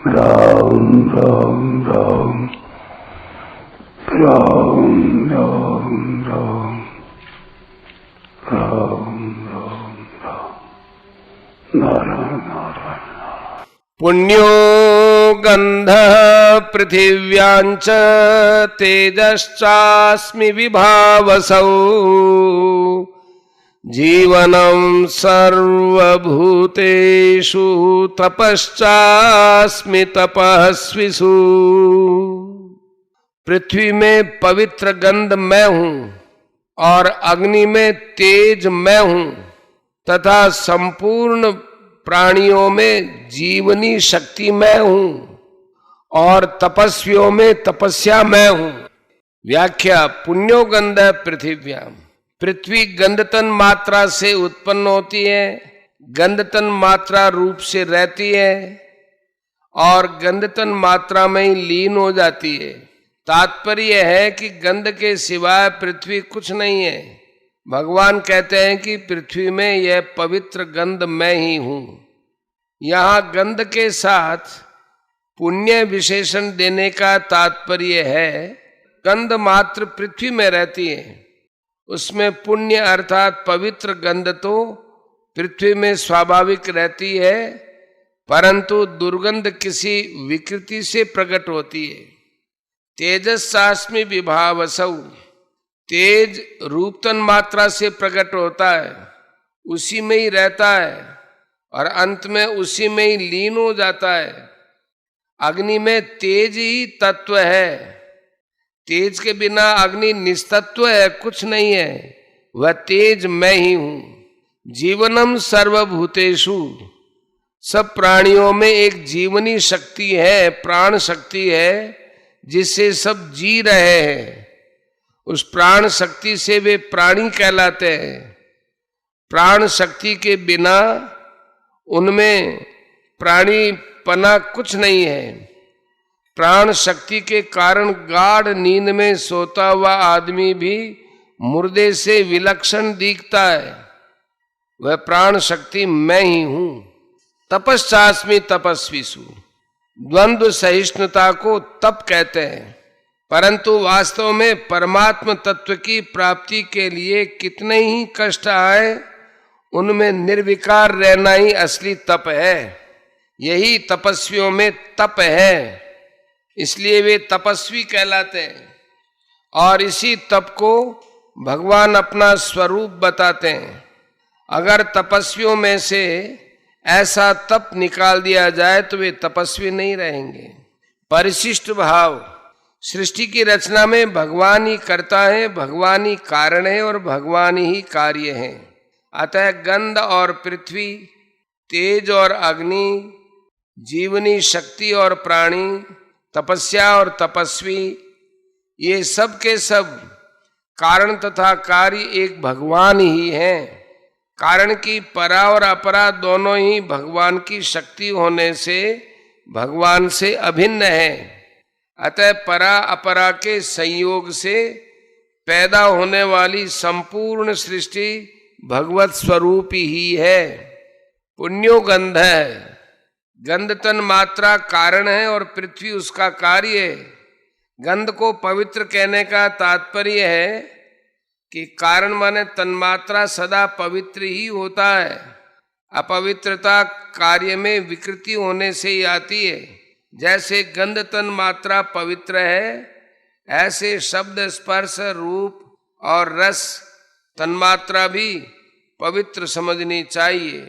राम राम राम राम राम राम राम राम राम नारायण नारायण। पुण्यो गन्धः पृथिव्याञ्च तेजश्चास्मि विभावसौ जीवनं सर्वभूतेषु तपश्चास्मि तपस्विषु। पृथ्वी में पवित्र गंध मैं हूं और अग्नि में तेज मैं हूं तथा संपूर्ण प्राणियों में जीवनी शक्ति मैं हूं और तपस्वियों में तपस्या मैं हूं। व्याख्या। पुण्यो गंध पृथिव्याम। पृथ्वी गंधतन मात्रा से उत्पन्न होती है, गंधतन मात्रा रूप से रहती है और गंधतन मात्रा में ही लीन हो जाती है। तात्पर्य है कि गंध के सिवाय पृथ्वी कुछ नहीं है। भगवान कहते हैं कि पृथ्वी में यह पवित्र गंध मैं ही हूं। यहां गंध के साथ पुण्य विशेषण देने का तात्पर्य है गंध मात्र पृथ्वी में रहती है, उसमें पुण्य अर्थात पवित्र गंध तो पृथ्वी में स्वाभाविक रहती है, परंतु दुर्गंध किसी विकृति से प्रकट होती है। तेजस्सास्मि विभावसौ। तेज रूपतन मात्रा से प्रकट होता है, उसी में ही रहता है और अंत में उसी में ही लीन हो जाता है। अग्नि में तेज ही तत्व है, तेज के बिना अग्नि निस्तत्व है, कुछ नहीं है। वह तेज मैं ही हूं। जीवनम सर्वभूतेषु। सब प्राणियों में एक जीवनी शक्ति है, प्राण शक्ति है, जिससे सब जी रहे हैं। उस प्राण शक्ति से वे प्राणी कहलाते हैं। प्राण शक्ति के बिना उनमें प्राणीपना कुछ नहीं है। प्राण शक्ति के कारण गाढ़ नींद में सोता हुआ आदमी भी मुर्दे से विलक्षण दिखता है। वह प्राण शक्ति मैं ही हूं। तपश्चास्मि तपस्विषु। द्वंद्व सहिष्णुता को तप कहते हैं, परंतु वास्तव में परमात्म तत्व की प्राप्ति के लिए कितने ही कष्ट आए, उनमें निर्विकार रहना ही असली तप है। यही तपस्वियों में तप है, इसलिए वे तपस्वी कहलाते हैं। और इसी तप को भगवान अपना स्वरूप बताते हैं। अगर तपस्वियों में से ऐसा तप निकाल दिया जाए तो वे तपस्वी नहीं रहेंगे। परिशिष्ट भाव। सृष्टि की रचना में भगवान ही करता है, भगवान ही कारण है और भगवान ही कार्य है। अतः गंध और पृथ्वी, तेज और अग्नि, जीवनी शक्ति और प्राणी, तपस्या और तपस्वी, ये सब के सब कारण तथा कार्य एक भगवान ही हैं। कारण की परा और अपरा दोनों ही भगवान की शक्ति होने से भगवान से अभिन्न है। अतः परा अपरा के संयोग से पैदा होने वाली संपूर्ण सृष्टि भगवत स्वरूप ही है। पुण्यो गंध है। गंध तन मात्रा कारण है और पृथ्वी उसका कार्य है। गंध को पवित्र कहने का तात्पर्य है कि कारण माने तन्मात्रा सदा पवित्र ही होता है। अपवित्रता कार्य में विकृति होने से ही आती है। जैसे गंध तन मात्रा पवित्र है, ऐसे शब्द, स्पर्श, रूप और रस तन्मात्रा भी पवित्र समझनी चाहिए।